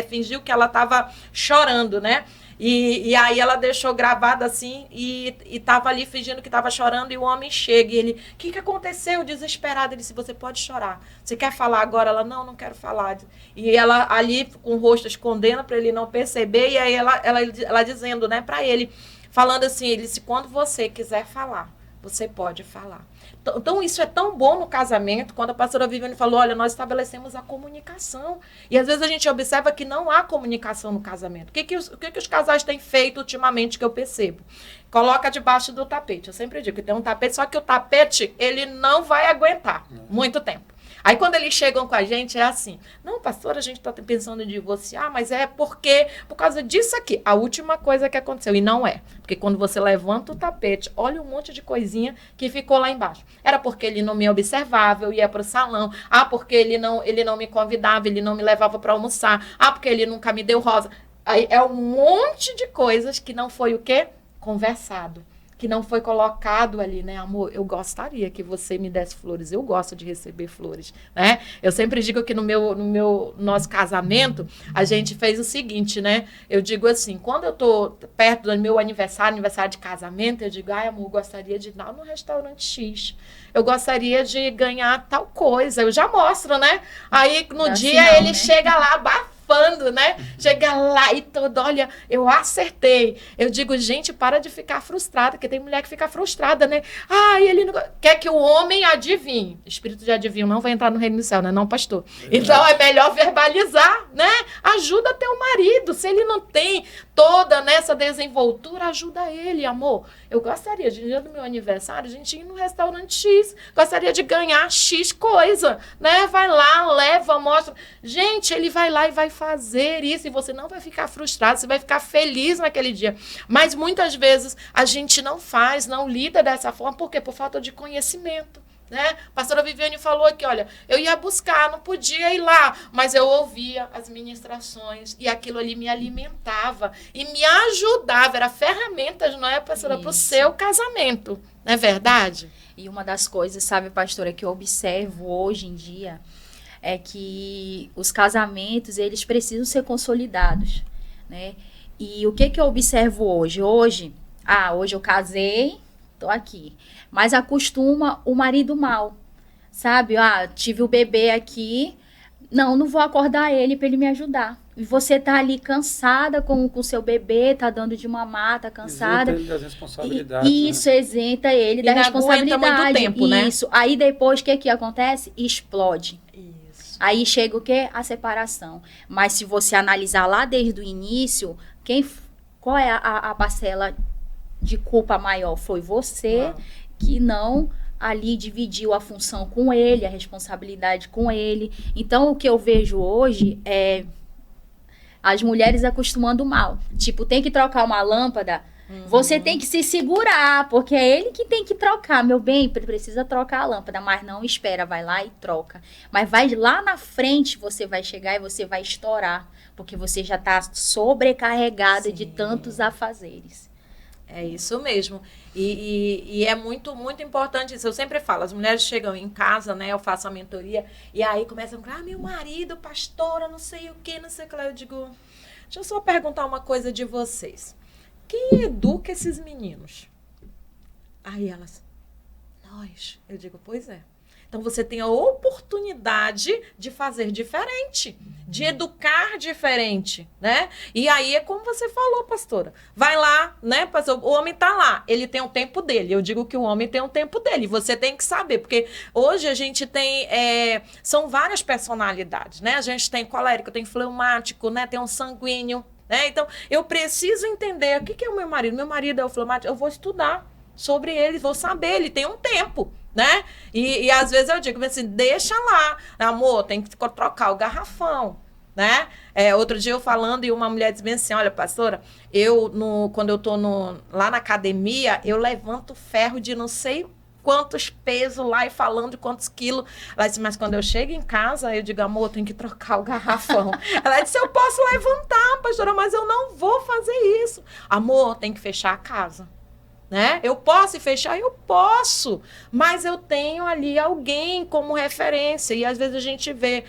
fingiu que ela estava chorando, né? E aí ela deixou gravado assim e estava ali fingindo que estava chorando e o homem chega e ele, o que aconteceu? Desesperado, ele disse, você pode chorar. Você quer falar agora? Ela, não quero falar. E ela ali com o rosto escondendo para ele não perceber e aí ela dizendo, né, para ele, falando assim, ele disse, quando você quiser falar, você pode falar. Então, isso é tão bom no casamento, quando a pastora Viviane falou, olha, nós estabelecemos a comunicação. E às vezes a gente observa que não há comunicação no casamento. O que os casais têm feito ultimamente que eu percebo? Coloca debaixo do tapete. Eu sempre digo que tem um tapete, só que o tapete, ele não vai aguentar muito tempo. Aí, quando eles chegam com a gente, é assim, não, pastora, a gente está pensando em divorciar, mas é por causa disso aqui, a última coisa que aconteceu. E não é, porque quando você levanta o tapete, olha um monte de coisinha que ficou lá embaixo. Era porque ele não me observava, eu ia para o salão. Ah, porque ele não me convidava, ele não me levava para almoçar. Ah, porque ele nunca me deu rosa. Aí é um monte de coisas que não foi o quê? Conversado. Que não foi colocado ali, né, amor, eu gostaria que você me desse flores, eu gosto de receber flores, né? Eu sempre digo que no nosso casamento, a gente fez o seguinte, né? Eu digo assim, quando eu tô perto do meu aniversário de casamento, eu digo, ai, amor, gostaria de ir no restaurante X. Eu gostaria de ganhar tal coisa, eu já mostro, né? Aí, no dia, sinal, ele né? chega lá, abafando, né? Chega lá e todo, olha, eu acertei. Eu digo, gente, para de ficar frustrada, porque tem mulher que fica frustrada, né? Ah, ele não quer que o homem adivinhe. Espírito de adivinho não vai entrar no reino do céu, né? Não, pastor. Então, é melhor verbalizar, né? Ajuda teu marido. Se ele não tem toda nessa desenvoltura, ajuda ele, amor. Eu gostaria, de dia do meu aniversário, a gente ir no restaurante X. Gostaria de ganhar X coisa, né? Vai lá, leva, mostra. Gente, ele vai lá e vai fazer isso e você não vai ficar frustrado, você vai ficar feliz naquele dia. Mas muitas vezes a gente não faz, não lida dessa forma, por quê? Por falta de conhecimento. Né? A pastora Viviane falou aqui, olha, eu ia buscar, não podia ir lá, mas eu ouvia as ministrações e aquilo ali me alimentava e me ajudava, era ferramentas, não é, pastora, para o seu casamento, não é verdade? E uma das coisas, sabe, pastora, que eu observo hoje em dia é que os casamentos, eles precisam ser consolidados, né? E o que eu observo hoje? Hoje eu casei, tô aqui. Mas acostuma o marido mal, sabe? Tive o bebê aqui, não vou acordar ele para ele me ajudar. E você tá ali cansada com o seu bebê, tá dando de mamar, tá cansada. Isenta ele das responsabilidades. Isso, né? Isenta ele da responsabilidade. Aguenta muito tempo, né? Isso. Aí depois, o que acontece? Explode. Isso. Aí chega o quê? A separação. Mas se você analisar lá desde o início, qual é a parcela de culpa maior? Foi você que não ali dividiu a função com ele, a responsabilidade com ele. Então, o que eu vejo hoje é as mulheres acostumando mal. Tipo, tem que trocar uma lâmpada, você tem que se segurar, porque é ele que tem que trocar. Meu bem, precisa trocar a lâmpada, mas não espera, vai lá e troca. Mas vai lá na frente, você vai chegar e você vai estourar, porque você já está sobrecarregada de tantos afazeres. É isso mesmo. E é muito, muito importante isso. Eu sempre falo, as mulheres chegam em casa, né? Eu faço a mentoria, e aí começam a falar, meu marido, pastora, não sei o que, não sei o que lá. Eu digo, deixa eu só perguntar uma coisa de vocês. Quem educa esses meninos? Aí elas, nós. Eu digo, pois é. Então, você tem a oportunidade de fazer diferente, de educar diferente, né? E aí, é como você falou, pastora. Vai lá, né, pastor? O homem tá lá, ele tem o tempo dele. Eu digo que o homem tem o tempo dele. Você tem que saber, porque hoje a gente tem... são várias personalidades, né? A gente tem colérico, tem fleumático, né? Tem um sanguíneo, né? Então, eu preciso entender o que é o meu marido. Meu marido é o fleumático, eu vou estudar sobre ele, vou saber, ele tem um tempo, né? E às vezes eu digo assim, deixa lá, amor, tem que trocar o garrafão, né? Outro dia eu falando e uma mulher disse bem assim, olha, pastora, quando eu tô lá na academia, eu levanto ferro de não sei quantos pesos lá e falando de quantos quilos. Ela disse, mas quando eu chego em casa, eu digo, amor, tem que trocar o garrafão. Ela disse, eu posso levantar, pastora, mas eu não vou fazer isso. Amor, tem que fechar a casa. né? Eu posso ir fechar? Eu posso, mas eu tenho ali alguém como referência, e às vezes a gente vê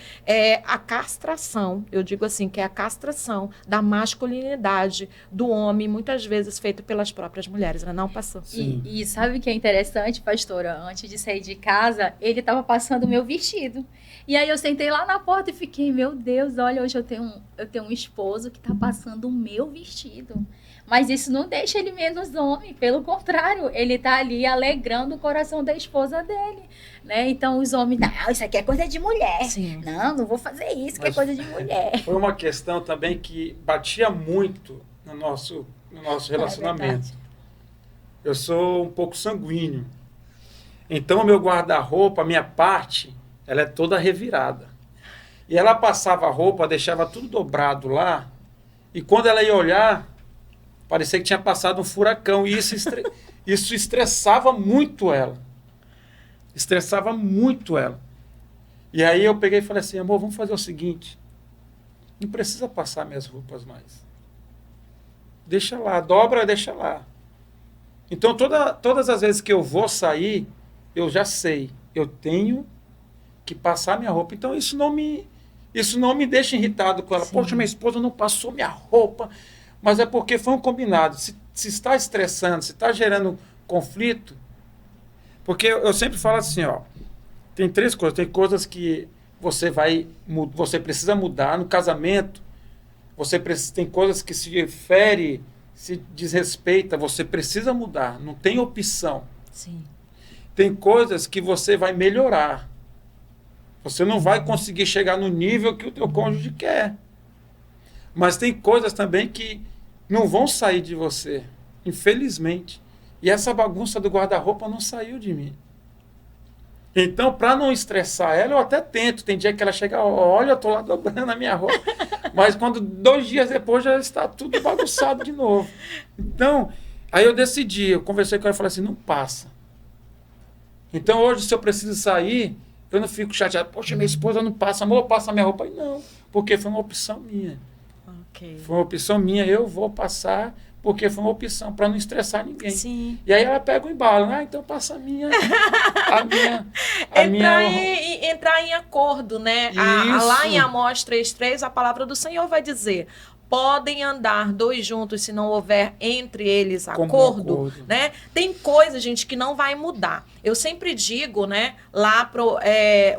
a castração, eu digo assim, que é a castração da masculinidade do homem, muitas vezes feito pelas próprias mulheres, né? Não passou. E sabe o que é interessante, pastora? Antes de sair de casa, ele estava passando o meu vestido. E aí eu sentei lá na porta e fiquei, meu Deus, olha, hoje eu tenho um esposo que está passando o meu vestido. Mas isso não deixa ele menos homem, pelo contrário, ele está ali alegrando o coração da esposa dele, né? Então os homens, não, isso aqui é coisa de mulher. Sim. Não vou fazer isso, que é coisa de mulher. Foi uma questão também que batia muito no nosso relacionamento. Eu sou um pouco sanguíneo. Então o meu guarda-roupa, a minha parte, ela é toda revirada. E ela passava a roupa, deixava tudo dobrado lá, e quando ela ia olhar, parecia que tinha passado um furacão, e isso estressava muito ela. Estressava muito ela. E aí eu peguei e falei assim, amor, vamos fazer o seguinte, não precisa passar minhas roupas mais. Deixa lá, dobra, deixa lá. Então todas as vezes que eu vou sair, eu já sei, eu tenho que passar minha roupa. Então isso não me deixa irritado com ela. Sim. Poxa, minha esposa não passou minha roupa. Mas é porque foi um combinado. Se está estressando, se está gerando conflito, porque eu sempre falo assim, ó, tem 3 coisas. Tem coisas que você precisa mudar no casamento. Tem coisas que se fere, se desrespeita, você precisa mudar. Não tem opção. Sim. Tem coisas que você vai melhorar. Você não vai conseguir chegar no nível que o teu cônjuge quer. Mas tem coisas também que não vão sair de você, infelizmente. E essa bagunça do guarda-roupa não saiu de mim. Então, para não estressar ela, eu até tento. Tem dia que ela chega, olha, eu estou lá dobrando a minha roupa. Mas quando 2 dias depois já está tudo bagunçado de novo. Então, aí eu conversei com ela e falei assim, não passa. Então, hoje, se eu preciso sair, eu não fico chateado. Poxa, minha esposa não passa, amor, passa a minha roupa. Não, porque foi uma opção minha. Okay. Foi uma opção minha, eu vou passar, porque foi uma opção para não estressar ninguém. Sim. E aí ela pega o embalo, então passa a minha. Entrar em acordo, né? Lá em Amós 3:3, a palavra do Senhor vai dizer: podem andar 2 juntos se não houver entre eles acordo, né? Tem coisa, gente, que não vai mudar. Eu sempre digo, né, lá pro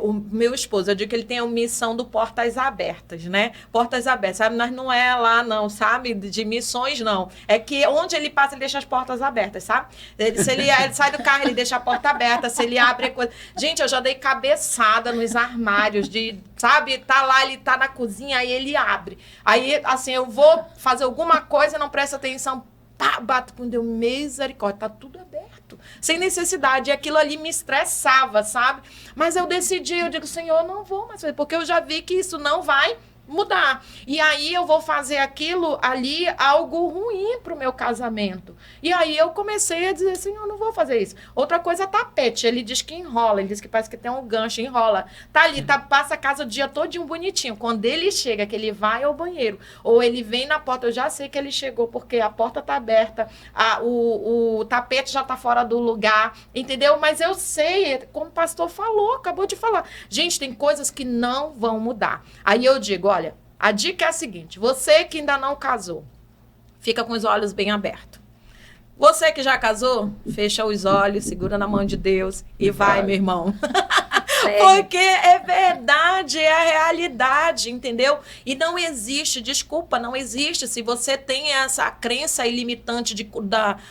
o meu esposo, eu digo que ele tem a missão do Portas Abertas, né? Portas Abertas, sabe? Nós não é lá, não, sabe? De missões, não. É que onde ele passa, ele deixa as portas abertas, sabe? Se ele sai do carro, ele deixa a porta aberta, se ele abre coisa. Gente, eu já dei cabeçada nos armários sabe? Tá lá, ele tá na cozinha, aí ele abre. Aí, assim, eu vou fazer alguma coisa, não presta atenção, pá, bato com Deus, misericórdia, tá tudo aberto, sem necessidade, e aquilo ali me estressava, sabe? Mas eu decidi, eu digo, Senhor, não vou mais fazer, porque eu já vi que isso não vai mudar. E aí eu vou fazer aquilo ali, algo ruim pro meu casamento. E aí eu comecei a dizer, Senhor, não vou fazer isso. Outra coisa, tapete. Ele diz que enrola, ele diz que parece que tem um gancho, enrola. Tá ali, passa a casa o dia todinho bonitinho. Quando ele chega, que ele vai ao banheiro, ou ele vem na porta, eu já sei que ele chegou, porque a porta tá aberta, o tapete já tá fora do lugar, entendeu? Mas eu sei, como o pastor falou, acabou de falar. Gente, tem coisas que não vão mudar. Aí eu digo, olha, a dica é a seguinte, você que ainda não casou, fica com os olhos bem abertos. Você que já casou, fecha os olhos, segura na mão de Deus e vai, meu irmão. Porque é verdade, é a realidade, entendeu? E não existe, desculpa, não existe. Se você tem essa crença ilimitante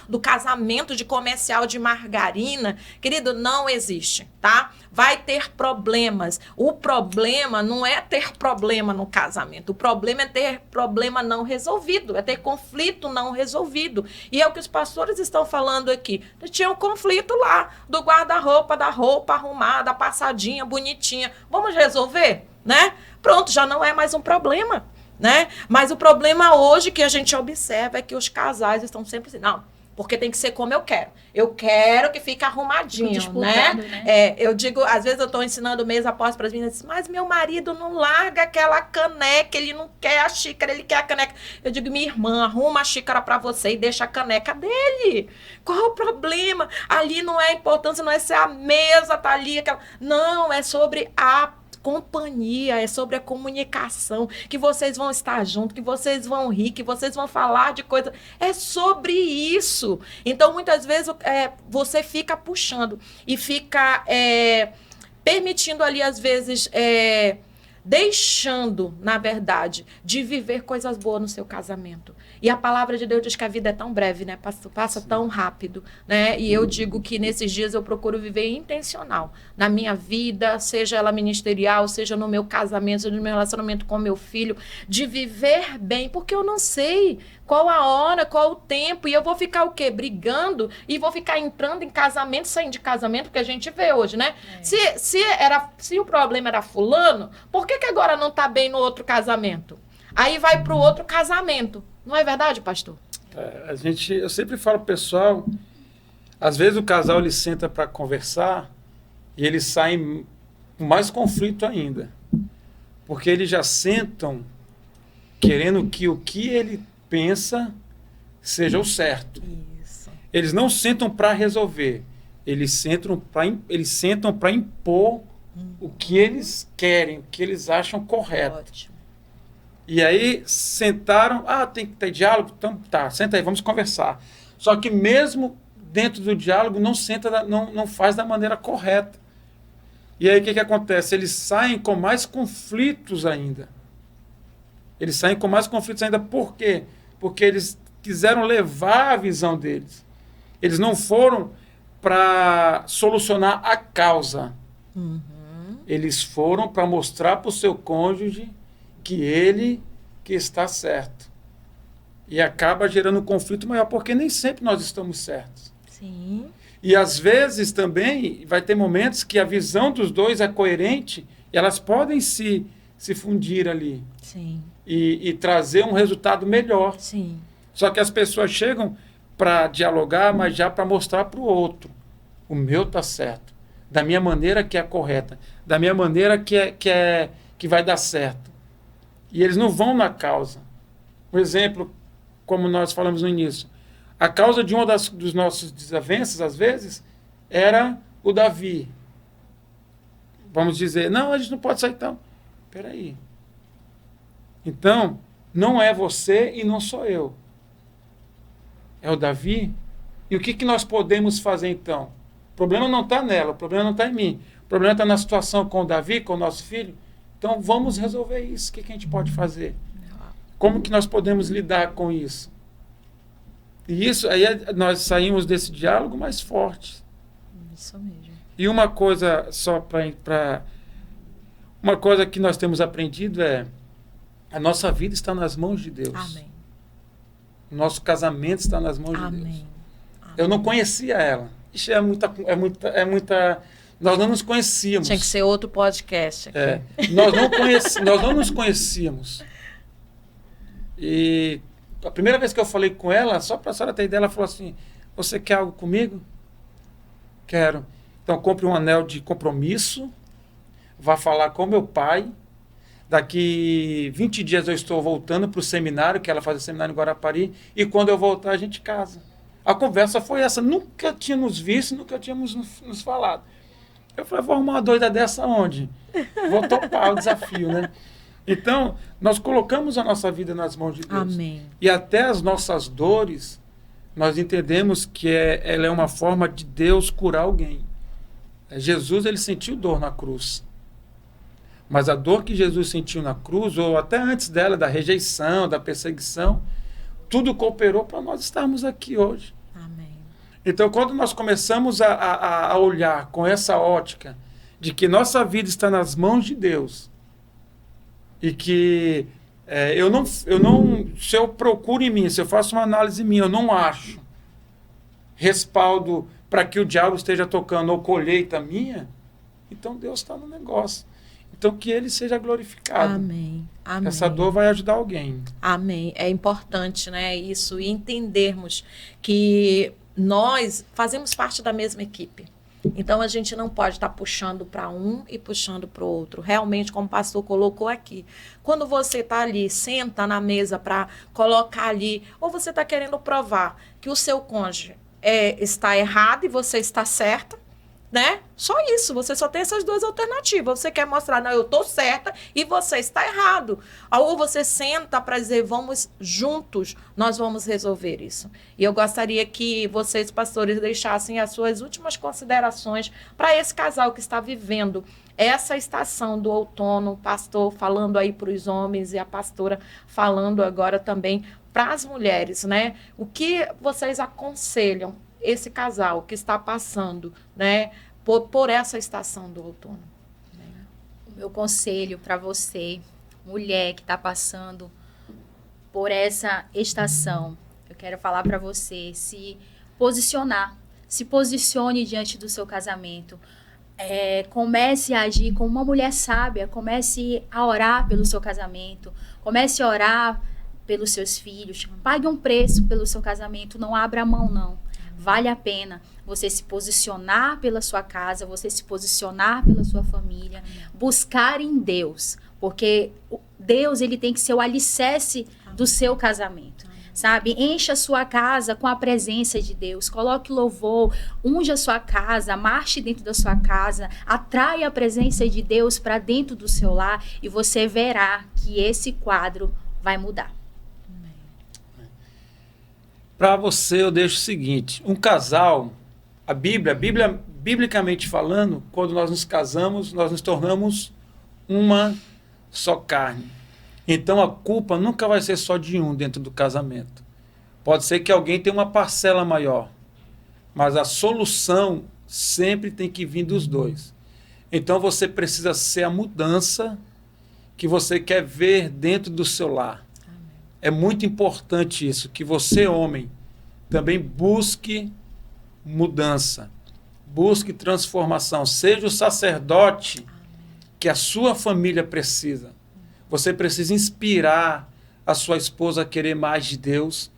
do casamento de comercial de margarina, querido, não existe, tá? Vai ter problemas. O problema não é ter problema no casamento. O problema é ter problema não resolvido, é ter conflito não resolvido. E é o que os pastores estão falando aqui. Tinha um conflito lá do guarda-roupa, da roupa arrumada, passadinha, bonitinha. Vamos resolver, né? Pronto, já não é mais um problema, né? Mas o problema hoje que a gente observa é que os casais estão sempre assim, não, porque tem que ser como eu quero. Eu quero que fique arrumadinho, né? Eu digo, às vezes eu estou ensinando mesa após para as meninas, mas meu marido não larga aquela caneca, ele não quer a xícara, ele quer a caneca. Eu digo, minha irmã, arruma a xícara para você e deixa a caneca dele. Qual é o problema? Ali não é a importância, não é se a mesa tá ali, aquela... Não, é sobre a companhia, é sobre a comunicação, que vocês vão estar juntos, que vocês vão rir, que vocês vão falar de coisa. É sobre isso. Então, muitas vezes, você fica puxando e fica permitindo ali, às vezes, deixando, na verdade, de viver coisas boas no seu casamento. E a palavra de Deus diz que a vida é tão breve, né? Passa tão rápido, né? E eu digo que nesses dias eu procuro viver intencional na minha vida, seja ela ministerial, seja no meu casamento, seja no meu relacionamento com meu filho, de viver bem, porque eu não sei qual a hora, qual o tempo, e eu vou ficar o quê? Brigando e vou ficar entrando em casamento, saindo de casamento, porque a gente vê hoje, né? Se o problema era fulano, por que agora não tá bem no outro casamento? Aí vai pro outro casamento. Não é verdade, pastor? Eu sempre falo pro pessoal, às vezes o casal ele senta para conversar e eles saem com mais conflito ainda. Porque eles já sentam querendo que o que ele pensa seja o certo. Isso. Eles não sentam para resolver. Eles sentam para impor o que eles querem, o que eles acham correto. Ótimo. E aí sentaram, tem que ter diálogo? Então tá, senta aí, vamos conversar. Só que mesmo dentro do diálogo não faz da maneira correta. E aí o que acontece? Eles saem com mais conflitos ainda. Por quê? Porque eles quiseram levar a visão deles. Eles não foram para solucionar a causa. Uhum. Eles foram para mostrar para o seu cônjuge que ele que está certo. E acaba gerando um conflito maior, porque nem sempre nós estamos certos. Sim. E às vezes também vai ter momentos que a visão dos dois é coerente, e elas podem se fundir ali. Sim. E trazer um resultado melhor. Sim. Só que as pessoas chegam para dialogar, mas já para mostrar para o outro. O meu está certo. Da minha maneira que é correta. Da minha maneira que vai dar certo. E eles não vão na causa. Por exemplo, como nós falamos no início, a causa de uma dos nossos desavenças, às vezes, era o Davi. Vamos dizer, não, a gente não pode sair então. Espera aí. Então, não é você e não sou eu. É o Davi. E o que nós podemos fazer então? O problema não está nela, o problema não está em mim. O problema está na situação com o Davi, com o nosso filho. Então, vamos resolver isso. O que a gente pode fazer? Como que nós podemos lidar com isso? E isso, aí nós saímos desse diálogo mais fortes. Isso mesmo. E uma coisa só uma coisa que nós temos aprendido é a nossa vida está nas mãos de Deus. Amém. O nosso casamento está nas mãos de Deus. Amém. Eu não conhecia ela. Isso é muita. Nós não nos conhecíamos. Tinha que ser outro podcast aqui. Nós não nos conhecíamos. E a primeira vez que eu falei com ela, só para a senhora ter ideia, ela falou assim: você quer algo comigo? Quero. Então compre um anel de compromisso, vá falar com meu pai. Daqui 20 dias eu estou voltando para o seminário, que ela faz o seminário em Guarapari, e quando eu voltar a gente casa. A conversa foi essa, nunca tínhamos visto, nunca tínhamos nos falado. Eu falei, vou arrumar uma doida dessa onde? Vou topar o desafio, né? Então, nós colocamos a nossa vida nas mãos de Deus. Amém. E até as nossas dores, nós entendemos que ela é uma forma de Deus curar alguém. Jesus, ele sentiu dor na cruz. Mas a dor que Jesus sentiu na cruz, ou até antes dela, da rejeição, da perseguição, tudo cooperou para nós estarmos aqui hoje. Amém. Então, quando nós começamos a olhar com essa ótica de que nossa vida está nas mãos de Deus, e que se eu procuro em mim, se eu faço uma análise minha, eu não acho respaldo para que o diabo esteja tocando ou colheita minha, então Deus está no negócio. Então, que ele seja glorificado. Amém. Amém. Essa dor vai ajudar alguém. Amém. É importante, né, isso, e entendermos que nós fazemos parte da mesma equipe. Então, a gente não pode estar puxando para um e puxando para o outro. Realmente, como o pastor colocou aqui, quando você está ali, senta na mesa para colocar ali, ou você está querendo provar que o seu cônjuge está errado e você está certa, né? Só isso, você só tem essas duas alternativas. Você quer mostrar, não, eu estou certa e você está errado. Ou você senta para dizer, vamos juntos, nós vamos resolver isso. E eu gostaria que vocês, pastores, deixassem as suas últimas considerações para esse casal que está vivendo essa estação do outono, o pastor falando aí para os homens e a pastora falando agora também para as mulheres, né? O que vocês aconselham esse casal que está passando, né, por essa estação do outono? O meu conselho para você, mulher que está passando por essa estação, eu quero falar para você se posicione diante do seu casamento. Comece a agir como uma mulher sábia, comece a orar pelo seu casamento, comece a orar pelos seus filhos, pague um preço pelo seu casamento, não abra a mão não. Vale a pena você se posicionar pela sua casa, você se posicionar pela sua família, buscar em Deus, porque Deus ele tem que ser o alicerce do seu casamento, sabe? Encha a sua casa com a presença de Deus, coloque louvor, unja a sua casa, marche dentro da sua casa, atraia a presença de Deus para dentro do seu lar e você verá que esse quadro vai mudar. Para você, eu deixo o seguinte: um casal, a Bíblia, biblicamente falando, quando nós nos casamos, nós nos tornamos uma só carne. Então, a culpa nunca vai ser só de um dentro do casamento. Pode ser que alguém tenha uma parcela maior, mas a solução sempre tem que vir dos dois. Então, você precisa ser a mudança que você quer ver dentro do seu lar. É muito importante isso, que você, homem, também busque mudança, busque transformação. Seja o sacerdote que a sua família precisa. Você precisa inspirar a sua esposa a querer mais de Deus.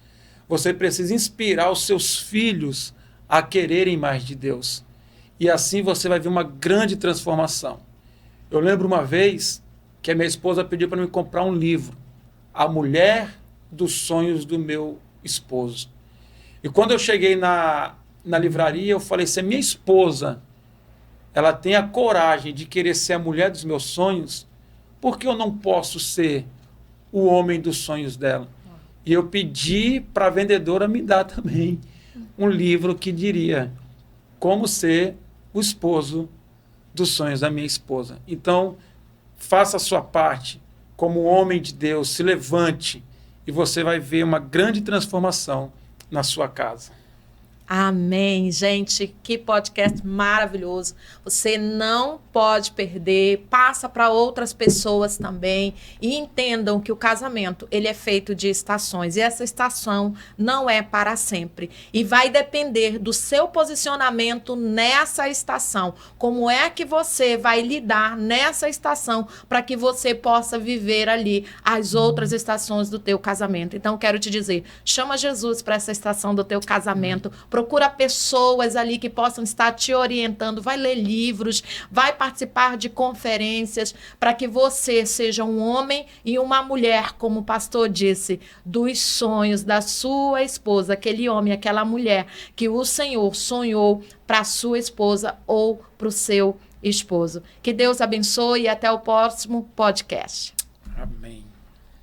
Você precisa inspirar os seus filhos a quererem mais de Deus. E assim você vai ver uma grande transformação. Eu lembro uma vez que a minha esposa pediu para me comprar um livro, A Mulher dos Sonhos do Meu Esposo. E quando eu cheguei na livraria, eu falei, se a minha esposa ela tem a coragem de querer ser a mulher dos meus sonhos, por que eu não posso ser o homem dos sonhos dela? E eu pedi para a vendedora me dar também um livro que diria como ser o esposo dos sonhos da minha esposa. Então, faça a sua parte como homem de Deus, se levante e você vai ver uma grande transformação na sua casa. Amém, gente, que podcast maravilhoso. Você não pode perder, passa para outras pessoas também e entendam que o casamento, ele é feito de estações e essa estação não é para sempre e vai depender do seu posicionamento nessa estação. Como é que você vai lidar nessa estação para que você possa viver ali as outras estações do teu casamento. Então, quero te dizer, chama Jesus para essa estação do teu casamento, procura pessoas ali que possam estar te orientando, vai ler livros, vai participar de conferências, para que você seja um homem e uma mulher, como o pastor disse, dos sonhos da sua esposa, aquele homem, aquela mulher que o Senhor sonhou para a sua esposa ou para o seu esposo. Que Deus abençoe e até o próximo podcast. Amém.